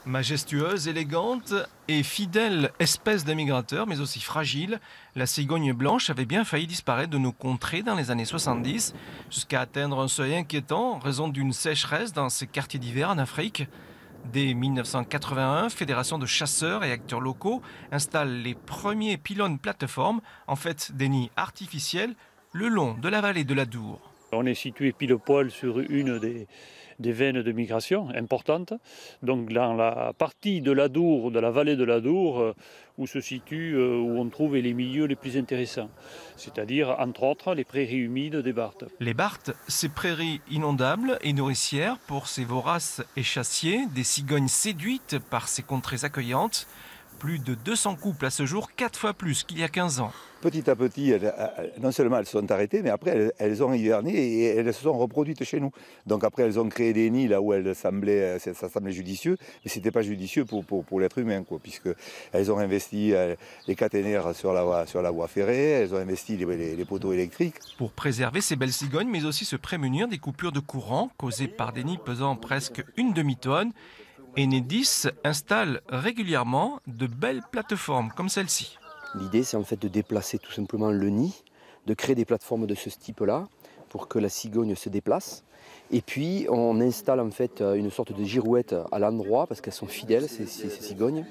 Majestueuse, élégante et fidèle espèce de migrateur, mais aussi fragile, la cigogne blanche avait bien failli disparaître de nos contrées dans les années 70, jusqu'à atteindre un seuil inquiétant en raison d'une sécheresse dans ces quartiers d'hiver en Afrique. Dès 1981, Fédération de chasseurs et acteurs locaux installe les premiers pylônes plateformes, en fait des nids artificiels, le long de la vallée de l'Adour. On est situé pile poil sur une des veines de migration importantes, donc dans la partie de l'Adour, de la vallée de l'Adour, où on trouve les milieux les plus intéressants, c'est-à-dire entre autres les prairies humides des Barthes. Les Barthes, ces prairies inondables et nourricières pour ces voraces et chassiers, des cigognes séduites par ces contrées accueillantes. Plus de 200 couples à ce jour, 4 fois plus qu'il y a 15 ans. Petit à petit, non seulement elles sont arrêtées, mais après elles ont hiverné et elles se sont reproduites chez nous. Donc après elles ont créé des nids là où ça semblait judicieux, mais ce n'était pas judicieux pour l'être humain, puisqu'elles ont investi les caténaires sur la voie ferrée, elles ont investi les poteaux électriques. Pour préserver ces belles cigognes, mais aussi se prémunir des coupures de courant causées par des nids pesant presque une demi-tonne, Enedis installe régulièrement de belles plateformes comme celle-ci. L'idée, c'est en fait de déplacer tout simplement le nid, de créer des plateformes de ce type-là pour que la cigogne se déplace. Et puis, on installe en fait une sorte de girouette à l'endroit parce qu'elles sont fidèles, ces cigognes.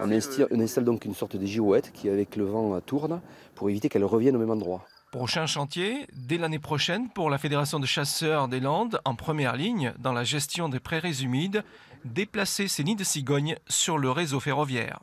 On installe donc une sorte de girouette qui, avec le vent, tourne pour éviter qu'elles reviennent au même endroit. Prochain chantier, dès l'année prochaine, pour la Fédération de chasseurs des Landes, en première ligne dans la gestion des prairies humides, déplacer ces nids de cigognes sur le réseau ferroviaire.